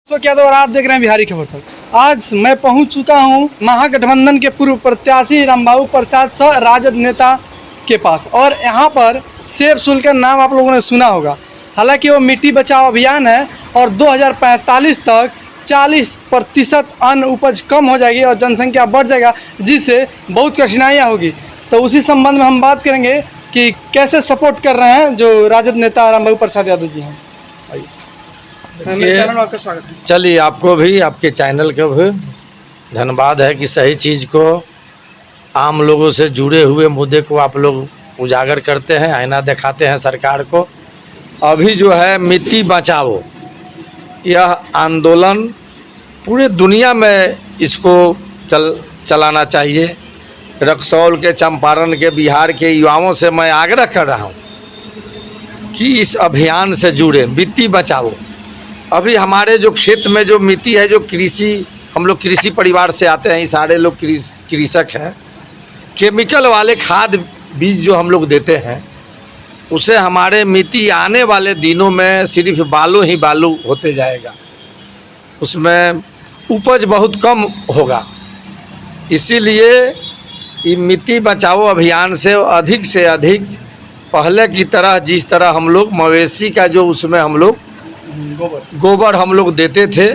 क्या और आप देख रहे हैं बिहारी खबर तक। आज मैं पहुंच चुका हूं महागठबंधन के पूर्व प्रत्याशी रामबाबू प्रसाद सह राजद नेता के पास, और यहां पर सेब सुल का नाम आप लोगों ने सुना होगा। हालांकि वो मिट्टी बचाओ अभियान है और 2045 तक 40% अन्न उपज कम हो जाएगी और जनसंख्या बढ़ जाएगा, जिससे बहुत कठिनाइयाँ होगी। तो उसी संबंध में हम बात करेंगे कि कैसे सपोर्ट कर रहे हैं जो राजद नेता रामबाबू प्रसाद यादव जी हैं। मेरे चैनल में आपका स्वागत है। चलिए, आपको भी, आपके चैनल को भी धन्यवाद है कि सही चीज़ को, आम लोगों से जुड़े हुए मुद्दे को आप लोग उजागर करते हैं, आईना दिखाते हैं सरकार को। अभी जो है मिट्टी बचाओ, यह आंदोलन पूरे दुनिया में इसको चलाना चाहिए। रक्सौल के, चंपारण के, बिहार के युवाओं से मैं आग्रह कर रहा हूँ कि इस अभियान से जुड़े, मिट्टी बचाओ। अभी हमारे जो खेत में जो मिट्टी है, जो कृषि, हम लोग कृषि परिवार से आते हैं, सारे लोग कृषक हैं। केमिकल वाले खाद बीज जो हम लोग देते हैं, उसे हमारे मिट्टी आने वाले दिनों में सिर्फ बालू ही बालू होते जाएगा, उसमें उपज बहुत कम होगा। इसीलिए ये मिट्टी बचाओ अभियान से अधिक पहले की तरह, जिस तरह हम लोग मवेशी का जो उसमें हम लोग गोबर हम लोग देते थे,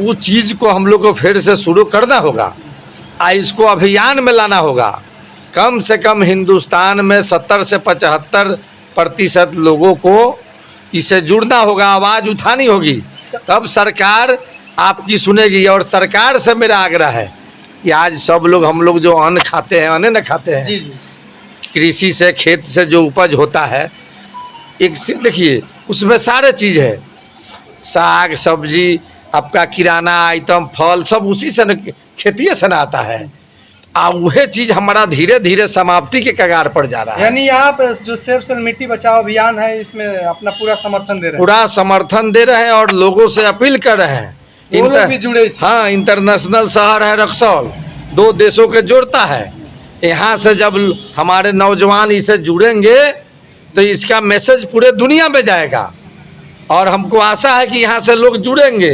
उस चीज़ को हम लोग को फिर से शुरू करना होगा। इसको अभियान में लाना होगा। कम से कम हिंदुस्तान में 70 से 75% लोगों को इससे जुड़ना होगा, आवाज़ उठानी होगी, तब सरकार आपकी सुनेगी। और सरकार से मेरा आग्रह है कि आज सब लोग, हम लोग जो अन्न खाते हैं, अन्न न खाते हैं, जी। कृषि से, खेत से जो उपज होता है, एक से देखिए उसमें सारे चीज़ है, साग सब्जी, आपका किराना आइटम, फल, सब उसी से न, खेती से न आता है। वह चीज़ हमारा धीरे धीरे समाप्ति के कगार पर जा रहा है। यानी आप जो सेब से मिट्टी बचाओ अभियान है, इसमें अपना पूरा समर्थन दे रहे हैं। पूरा समर्थन दे रहे हैं और लोगों से अपील कर रहे हैं। वो लोग भी जुड़े। हाँ, इंटरनेशनल शहर है रक्सौल, 2 देशों के जोड़ता है। यहाँ से जब हमारे नौजवान इसे जुड़ेंगे तो इसका मैसेज पूरे दुनिया में जाएगा, और हमको आशा है कि यहाँ से लोग जुड़ेंगे।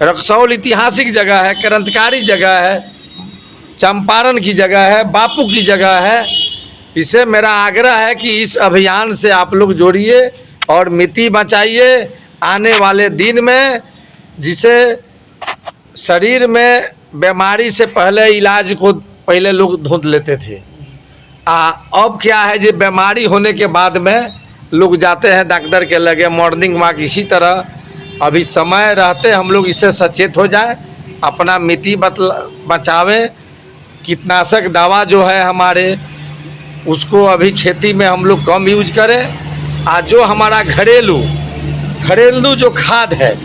रक्सौल ऐतिहासिक जगह है, क्रांतिकारी जगह है, चंपारण की जगह है, बापू की जगह है। इसे मेरा आग्रह है कि इस अभियान से आप लोग जोड़िए और मिट्टी बचाइए। आने वाले दिन में, जिसे शरीर में बीमारी से पहले इलाज को पहले लोग ढूंढ लेते थे, अब क्या है, जो बीमारी होने के बाद में लोग जाते हैं डॉक्टर के लगे, मॉर्निंग वॉक। इसी तरह अभी समय रहते हम लोग इससे सचेत हो जाएं, अपना मिट्टी बचावें। कीटनाशक दवा जो है हमारे, उसको अभी खेती में हम लोग कम यूज करें। आज जो हमारा घरेलू जो खाद है,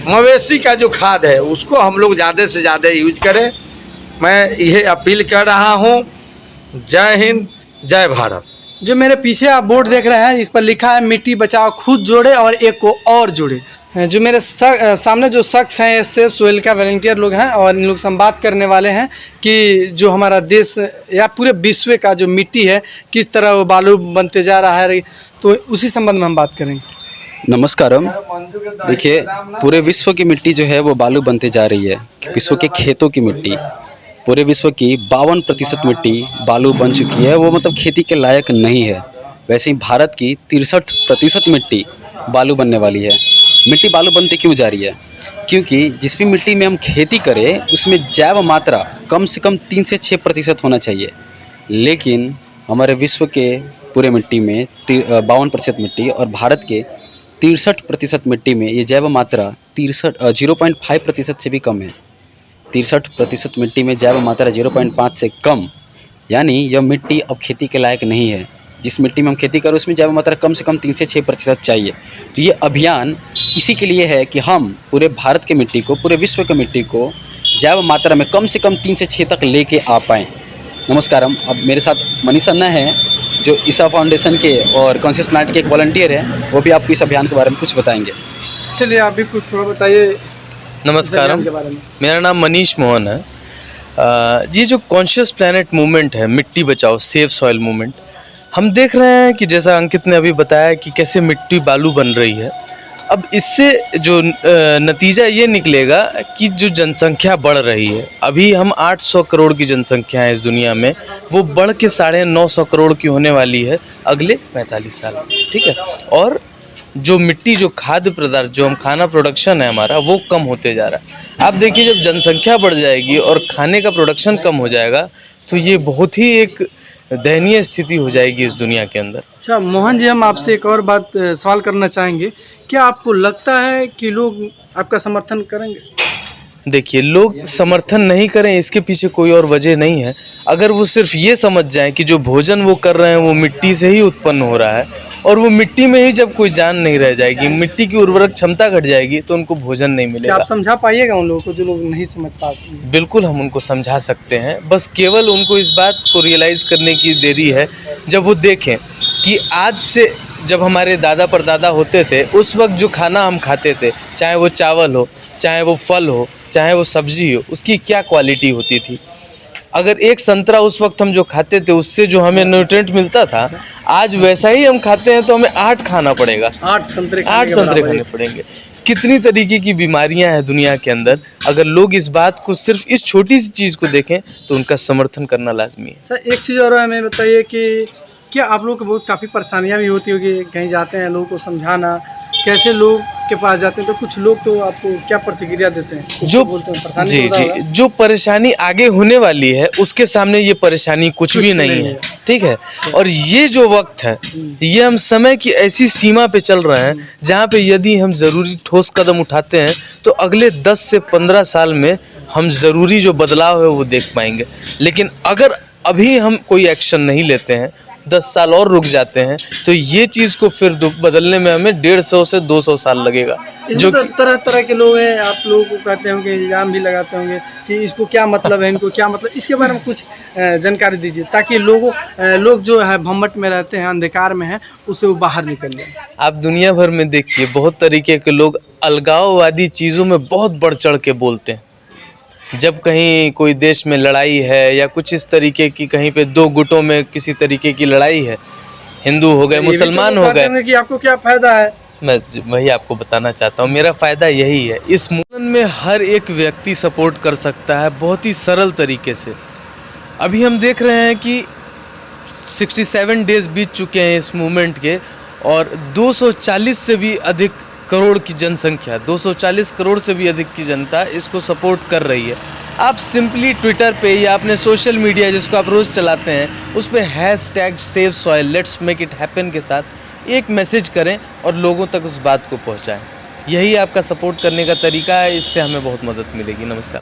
मवेशी का जो खाद है, उसको हम लोग ज़्यादा से ज़्यादा यूज करें। मैं यह अपील कर रहा हूँ। जय हिंद, जय भारत। जो मेरे पीछे आप बोर्ड देख रहे हैं, इस पर लिखा है मिट्टी बचाओ, खुद जोड़े और एक को और जोड़े। जो मेरे सामने जो शख्स हैं, ये सेब सोइल का वॉलंटियर लोग हैं, और इन लोग से हम बात करने वाले हैं कि जो हमारा देश या पूरे विश्व का जो मिट्टी है, किस तरह वो बालू बनते जा रहा है, तो उसी संबंध में हम बात करेंगे। नमस्कारम। देखिए, पूरे विश्व की मिट्टी जो है वो बालू बनते जा रही है। विश्व के खेतों की मिट्टी, पूरे विश्व की 52% मिट्टी बालू बन चुकी है। वो मतलब खेती के लायक नहीं है। वैसे ही भारत की 63% मिट्टी बालू बनने वाली है। मिट्टी बालू बनती क्यों जा रही है? क्योंकि जिस भी मिट्टी में हम खेती करें, उसमें जैव मात्रा कम से कम 3 से 6% होना चाहिए। लेकिन हमारे विश्व के पूरे मिट्टी में 52% मिट्टी और भारत के 63% मिट्टी में ये जैव मात्रा 0.5% से भी कम है। 63% मिट्टी में जैव मात्रा 0.5 से कम, यानी यह मिट्टी अब खेती के लायक नहीं है। जिस मिट्टी में हम खेती करें, उसमें जैव मात्रा कम से कम 3 से 6% चाहिए। तो ये अभियान इसी के लिए है कि हम पूरे भारत के मिट्टी को, पूरे विश्व के मिट्टी को जैव मात्रा में कम से कम 3 से 6 तक लेके आ पाएँ। नमस्कारम। अब मेरे साथ मनीष अन्ना है, जो ईसा फाउंडेशन के और कॉन्शियस प्लांट के एक वॉलंटियर हैं। वो भी आपको इस अभियान के बारे में कुछ बताएंगे। चलिए, आप भी कुछ थोड़ा बताइए। नमस्कारम, मेरा नाम मनीष मोहन है। ये जो कॉन्शियस प्लैनेट मूवमेंट है, मिट्टी बचाओ, सेव सॉइल मूवमेंट, हम देख रहे हैं कि जैसा अंकित ने अभी बताया कि कैसे मिट्टी बालू बन रही है। अब इससे जो नतीजा ये निकलेगा कि जो जनसंख्या बढ़ रही है, अभी हम 800 करोड़ की जनसंख्या है इस दुनिया में, वो बढ़ के 950 करोड़ की होने वाली है अगले 45 साल में, ठीक है। और जो मिट्टी, जो खाद्य पदार्थ, जो हम खाना प्रोडक्शन है हमारा, वो कम होते जा रहा है। आप देखिए, जब जनसंख्या बढ़ जाएगी और खाने का प्रोडक्शन कम हो जाएगा तो ये बहुत ही एक दयनीय स्थिति हो जाएगी इस दुनिया के अंदर। अच्छा मोहन जी, हम आपसे एक और बात सवाल करना चाहेंगे। क्या आपको लगता है कि लोग आपका समर्थन करेंगे? देखिए, लोग समर्थन नहीं करें इसके पीछे कोई और वजह नहीं है। अगर वो सिर्फ ये समझ जाएं कि जो भोजन वो कर रहे हैं वो मिट्टी से ही उत्पन्न हो रहा है, और वो मिट्टी में ही जब कोई जान नहीं रह जाएगी, मिट्टी की उर्वरक क्षमता घट जाएगी, तो उनको भोजन नहीं क्या मिलेगा। आप समझा पाइएगा उन लोगों को जो लोग नहीं समझ पाते? बिल्कुल हम उनको समझा सकते हैं, बस केवल उनको इस बात को रियलाइज़ करने की देरी है जब वो देखें कि आज से जब हमारे दादा परदादा होते थे, उस वक्त जो खाना हम खाते थे, चाहे वो चावल हो, चाहे वो फल हो, चाहे वो सब्जी हो, उसकी क्या क्वालिटी होती थी। अगर एक संतरा उस वक्त हम जो खाते थे उससे जो हमें न्यूट्रिएंट मिलता था, आज वैसा ही हम खाते हैं तो हमें 8 खाना पड़ेगा, 8 संतरे 8 संतरे खाने पड़ेंगे। कितनी तरीके की बीमारियां हैं दुनिया के अंदर। अगर लोग इस बात को, सिर्फ इस छोटी सी चीज़ को देखें तो उनका समर्थन करना लाजमी है। अच्छा एक चीज़ और हमें बताइए कि क्या आप लोग को बहुत काफ़ी परेशानियाँ भी होती होगी, कहीं जाते हैं लोगों को समझाना, कैसे लोग के पास जाते हैं तो कुछ लोग तो आपको क्या प्रतिक्रिया देते हैं? कुछ जो तो बोलते हैं परेशानी जी होता जी होगा। जो परेशानी आगे होने वाली है उसके सामने ये परेशानी कुछ भी नहीं है, ठीक है। और ये जो वक्त है, ये हम समय की ऐसी सीमा पे चल रहे हैं जहाँ पे यदि हम ज़रूरी ठोस कदम उठाते हैं तो अगले 10 से 15 साल में हम ज़रूरी जो बदलाव है वो देख पाएंगे। लेकिन अगर अभी हम कोई एक्शन नहीं लेते हैं, 10 साल और रुक जाते हैं, तो ये चीज़ को फिर बदलने में हमें 150 से 200 साल लगेगा। जो तरह तरह के लोग हैं, आप लोगों को कहते होंगे, इल्ज़ाम भी लगाते होंगे कि इसको क्या मतलब है, इनको क्या मतलब, इसके बारे में कुछ जानकारी दीजिए ताकि लोग जो है भम्मट में रहते हैं, अंधकार में हैं, उससे वो बाहर निकल जाए। आप दुनिया भर में देखिए, बहुत तरीके के लोग अलगाववादी चीज़ों में बहुत बढ़ चढ़ के बोलते हैं। जब कहीं कोई देश में लड़ाई है या कुछ इस तरीके की, कहीं पे 2 गुटों में किसी तरीके की लड़ाई है, हिंदू हो गए, मुसलमान हो गए, कि आपको क्या फ़ायदा है? मैं वही आपको बताना चाहता हूँ, मेरा फ़ायदा यही है। इस मूवमेंट में हर एक व्यक्ति सपोर्ट कर सकता है बहुत ही सरल तरीके से। अभी हम देख रहे हैं कि 67 डेज़ बीत चुके हैं इस मूवमेंट के, और 240 से भी अधिक करोड़ की जनसंख्या, 240 करोड़ से भी अधिक की जनता इसको सपोर्ट कर रही है। आप सिंपली ट्विटर पे या अपने सोशल मीडिया जिसको आप रोज़ चलाते हैं, उस पे #SaveSoil let's make it happen के साथ एक मैसेज करें और लोगों तक उस बात को पहुंचाएं। यही आपका सपोर्ट करने का तरीका है, इससे हमें बहुत मदद मिलेगी। नमस्कार।